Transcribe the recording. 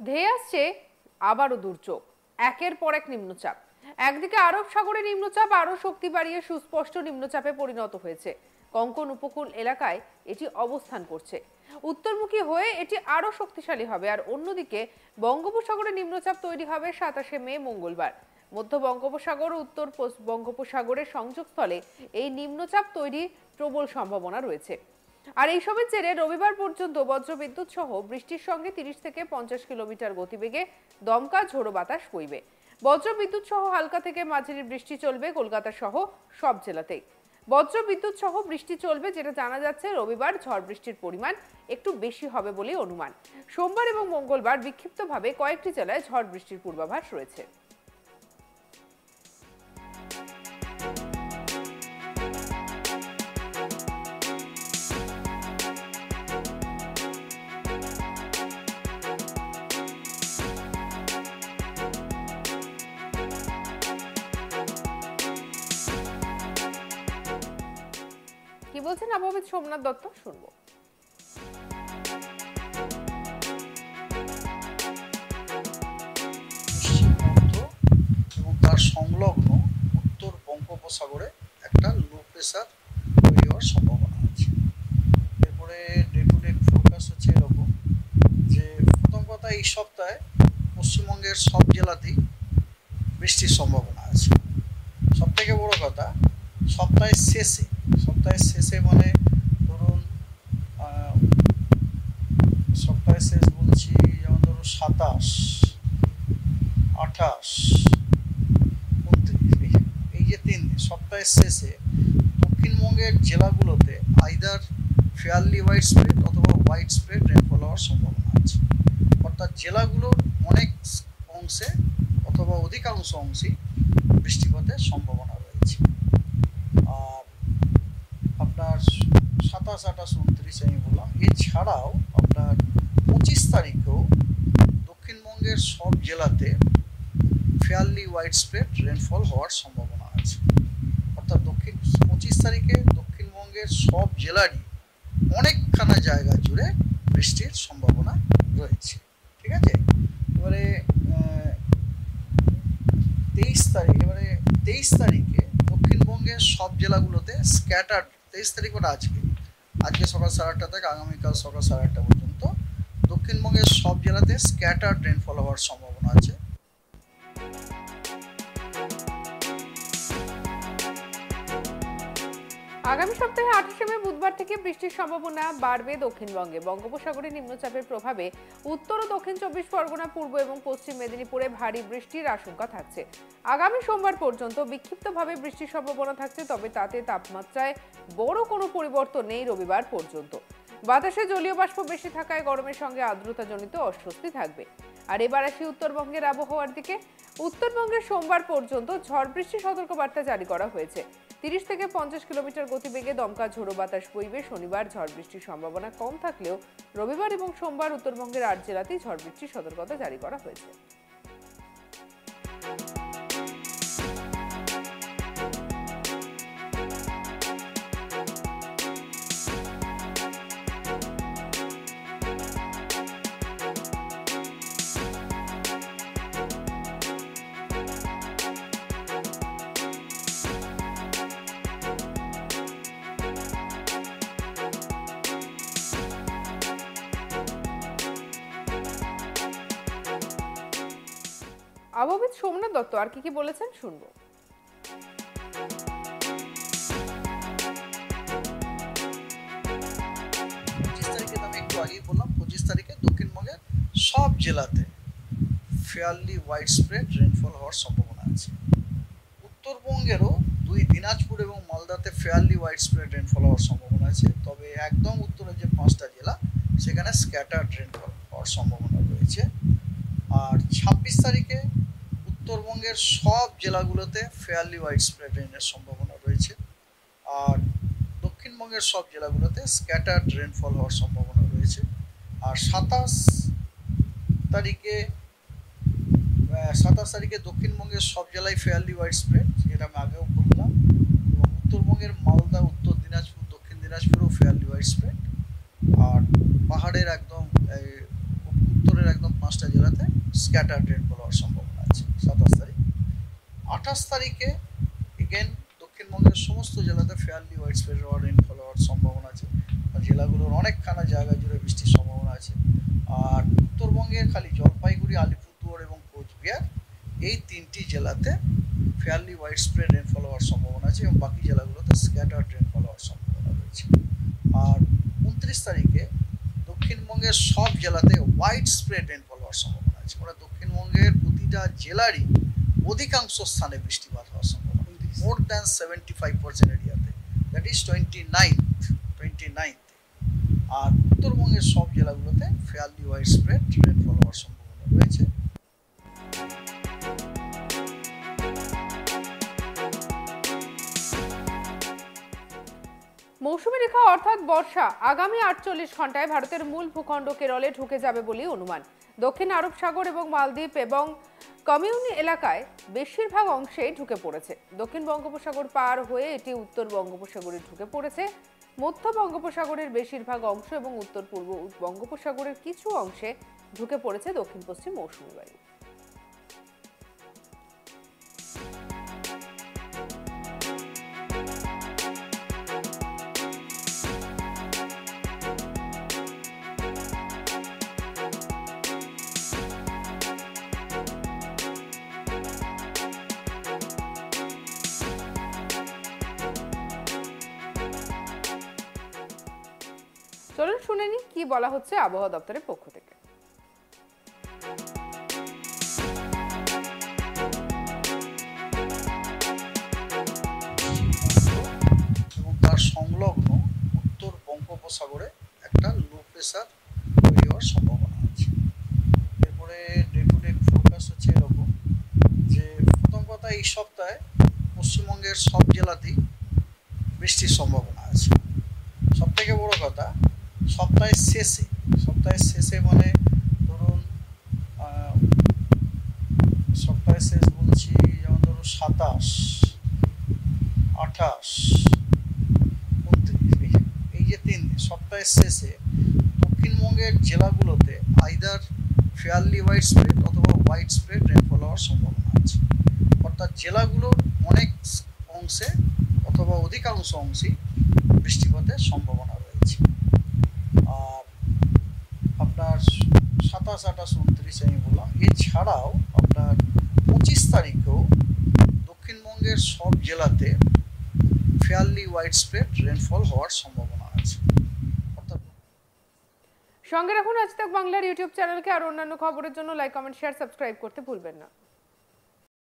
ধেয়ে আসছে আবারও দুর্যোগ, একের পর এক নিম্নচাপ। একদিকে আরব সাগরে নিম্নচাপ আরো শক্তি বাড়িয়ে সুস্পষ্ট নিম্নচাপে পরিণত হয়েছে। কোঙ্কণ উপকূল এলাকায় এটি অবস্থান করছে। উত্তরমুখী হয়ে এটি আরো শক্তিশালী হবে। আর অন্যদিকে বঙ্গোপসাগরে নিম্নচাপ তৈরি হবে 27শে মে মঙ্গলবার। মধ্য বঙ্গোপসাগর ও উত্তর বঙ্গোপসাগরের সংযোগস্থলে এই নিম্নচাপ তৈরির প্রবল সম্ভাবনা রয়েছে। আর এইসবের জেরে রবিবার পর্যন্ত বজ্রবিদ্যুৎ সহ বৃষ্টির সঙ্গে 30 থেকে 50 কিলোমিটার গতিবেগে দমকা ঝোড়ো বাতাস বইবে। বজ্রবিদ্যুৎ সহ হালকা থেকে মাঝারি বৃষ্টি চলবে কলকাতা সহ সব জেলাতেই। বজ্রবিদ্যুৎ সহ বৃষ্টি চলবে, যেটা জানা যাচ্ছে রবিবার ঝড় বৃষ্টির পরিমাণ একটু বেশি হবে বলে অনুমান। সোমবার এবং মঙ্গলবার বিক্ষিপ্তভাবে কয়েকটি জেলায় ঝড় বৃষ্টির পূর্বাভাস রয়েছে। কি বলছেন আবহাওয়াবিদ সোমনাথ দত্ত, শুনবো। এবং তার সংলগ্ন উত্তর বঙ্গোপসাগরে একটা লো প্রেসার তৈরি হওয়ার সম্ভাবনা আছে। এরপরে ডে টু ডে ফোরকাস্ট হচ্ছে এরকম যে প্রথম কথা, এই সপ্তাহে পশ্চিমবঙ্গের সব জেলাতেই বৃষ্টির সম্ভাবনা আছে। সবথেকে বড় কথা, সপ্তাহের শেষে মানে ধরুন সপ্তাহের শেষ বলছি, যেমন ধরুন 27, 28, 29, এই যে 3 দিন সপ্তাহের শেষে দক্ষিণবঙ্গের জেলাগুলোতে আইদার ফেয়ারলি হোয়াইট স্প্রেড অথবা হোয়াইট স্প্রেড রেনফল হওয়ার সম্ভাবনা আছে। অর্থাৎ জেলাগুলোর অনেক অংশে অথবা অধিকাংশ অংশেই বৃষ্টিপাতের সম্ভাবনা রয়েছে। আর আপনার 27, 28, 29 আমি বললাম, এছাড়াও আপনার 25 তারিখেও দক্ষিণবঙ্গের সব জেলাতে ফেয়ারলি হোয়াইট স্প্রেড রেনফল হওয়ার সম্ভাবনা আছে। অর্থাৎ 25 তারিখে দক্ষিণবঙ্গের সব জেলারই অনেকখানা জায়গা জুড়ে বৃষ্টির সম্ভাবনা রয়েছে। ঠিক আছে, এবারে 23 তারিখে দক্ষিণবঙ্গের সব জেলাগুলোতে স্ক্যাটার্ড, 23 তারিখ ওটা আজকে সকাল 8:30 থেকে আগামীকাল সকাল 8:30 পর্যন্ত দক্ষিণবঙ্গের সব জেলাতে স্ক্যাটার্ড রেনফল হওয়ার সম্ভাবনা আছে। আগামী সপ্তাহে 28শে মে বুধবার থেকে বৃষ্টির সম্ভাবনা বাড়বে দক্ষিণবঙ্গে। বঙ্গোপসাগরে নিম্নচাপের প্রভাবে উত্তর ও দক্ষিণ 24 পরগনা, পূর্ব এবং পশ্চিম মেদিনীপুরে ভারী বৃষ্টির আশঙ্কা থাকছে। আগামী সোমবার পর্যন্ত বিক্ষিপ্তভাবে বৃষ্টির সম্ভাবনা থাকছে, তবে তাতে তাপমাত্রায় বড় কোনো পরিবর্তন নেই রবিবার পর্যন্ত। বাতাসে জলীয় বাষ্প বেশি থাকায় গরমের সঙ্গে আর্দ্রতাজনিত অস্বস্তি থাকবে। আর এবার আসি উত্তরবঙ্গের আবহাওয়ার দিকে। উত্তরবঙ্গের সোমবার পর্যন্ত ঝড় বৃষ্টির সতর্কবার্তা জারি করা হয়েছে। 30 থেকে 50 কিলোমিটার গতিবেগে দমকা ঝোড়ো বাতাস বইবে। শনিবার ঝড় বৃষ্টির সম্ভাবনা কম থাকলেও রবিবার এবং সোমবার উত্তরবঙ্গের 8 জেলাতেই ঝড় বৃষ্টির সতর্কতা জারি করা হয়েছে। আবহাওয়াবিদ সোমনাথ দত্ত আর কি বলেছেন, শুনবো। 25 তারিখে আমি একটু আগেই বললাম, 25 তারিখে দক্ষিণবঙ্গের সব জেলাতে ফেয়ারলি হোয়াইট স্প্রেড রেনফল হওয়ার সম্ভাবনা আছে। উত্তরবঙ্গেরও দিনাজপুর এবং মালদাতে ফেয়ারলি হোয়াইট স্প্রেড রেনফল হওয়ার সম্ভাবনা আছে। তবে একদম উত্তরের যে 5টা জেলা, সেখানে স্ক্যাটার্ড রেনফল হওয়ার সম্ভাবনা রয়েছে। আর 26 তারিখে উত্তরবঙ্গের সব জেলাগুলোতে ফেয়ারলি হোয়াইট স্প্রেড রেনের সম্ভাবনা রয়েছে। আর দক্ষিণবঙ্গের সব জেলাগুলোতে স্ক্যাটার্ড রেনফল হওয়ার সম্ভাবনা রয়েছে। আর 27 তারিখে দক্ষিণবঙ্গের সব জেলায় ফেয়ারলি হোয়াইট স্প্রেড, যেটা আমি আগেও বললাম। এবং উত্তরবঙ্গের মালদা, উত্তর দিনাজপুর, দক্ষিণ দিনাজপুরেও ফেয়ারলি হোয়াইট স্প্রেড। আর পাহাড়ের একদম উত্তরের একদম 5টা জেলাতে স্ক্যাটার্ড রেনফল হওয়ার সম্ভাবনা আছে 27 তারিখ। 28 তারিখে এগেন দক্ষিণবঙ্গের সমস্ত জেলাতে ফেয়ারলি ওয়াইড স্প্রেড রেনফল হওয়ার সম্ভাবনা আছে। জেলাগুলোর অনেকখানা জায়গা জুড়ে বৃষ্টির সম্ভাবনা আছে। আর উত্তরবঙ্গের খালি জলপাইগুড়ি, আলিপুরদুয়ার এবং কোচবিহার এই 3টি জেলাতে ফেয়ারলি ওয়াইড স্প্রেড রেনফল হওয়ার সম্ভাবনা আছে এবং বাকি জেলাগুলোতে স্ক্যাটার্ড রেনফল হওয়ার সম্ভাবনা রয়েছে। আর 29 তারিখে দক্ষিণবঙ্গের সব জেলাতে ওয়াইড স্প্রেড রেনফল হওয়ার সম্ভাবনা আছে। মানে দক্ষিণবঙ্গের প্রতিটা জেলারই অধিকাংশ স্থানে বৃষ্টিপাত হওয়ার সম্ভাবনা, মোর দ্যান 75% এরিয়াতে, দ্যাট ইজ 29th। আর উত্তরবঙ্গের সব জেলাগুলোতে ফেয়ারলি ওয়াইড স্প্রেড রেনফল হওয়ার সম্ভাবনা রয়েছে। মৌসুমী রেখা অর্থাৎ বর্ষা আগামী 48 ঘন্টায় ভারতের মূল ভূখণ্ড কেরলে ঢুকে যাবে বলে অনুমান। দক্ষিণ আরব সাগর এবং মালদ্বীপ এবং কমিউনি এলাকায় বেশিরভাগ অংশে ঢুকে পড়েছে। দক্ষিণ বঙ্গোপসাগর পার হয়ে এটি উত্তর বঙ্গোপসাগরে ঢুকে পড়েছে। মধ্য বঙ্গোপসাগরের বেশিরভাগ অংশ এবং উত্তর পূর্ব বঙ্গোপসাগরের কিছু অংশে ঢুকে পড়েছে দক্ষিণ পশ্চিম মৌসুমী বায়ু। চলুন শুনে নি কি বলা হচ্ছে আবহাওয়া দপ্তরের পক্ষ থেকে। এবং তার সংলগ্ন উত্তর বঙ্গোপসাগরে একটা লো প্রেসার তৈরি হওয়ার সম্ভাবনা আছে। এরপরে ডে টু ডে ফোরকাস্ট হচ্ছে এরকম যে প্রথম কথা এই সপ্তাহে পশ্চিমবঙ্গের সব জেলাতেই বৃষ্টির সম্ভাবনা আছে। সবথেকে বড় কথা সপ্তাহের শেষে মানে ধরুন সপ্তাহের শেষ বলছি, যেমন ধরুন 27, 28, 29, এই যে 3 দিন সপ্তাহের শেষে দক্ষিণবঙ্গের জেলাগুলোতে আইদার ফেয়ারলি ওয়াইড স্প্রেড অথবা ওয়াইড স্প্রেড রেনফল হওয়ার সম্ভাবনা আছে। অর্থাৎ জেলাগুলোর অনেক অংশে অথবা অধিকাংশ অংশেই বৃষ্টিপাতের সম্ভাবনা রয়েছে। আর আপনার 27, 28, 29 আমি বললাম, এছাড়াও আপনার 25 তারিখেও দক্ষিণবঙ্গের সব জেলাতে ফেয়ারলি ওয়াইড স্প্রেড রেনফল হওয়ার সম্ভাবনা আছে। সঙ্গে রাখুন আজ তাক বাংলার ইউটিউব চ্যানেলকে। আর অন্যান্য খবরের জন্য লাইক, কমেন্ট, শেয়ার, সাবস্ক্রাইব করতে ভুলবেন না।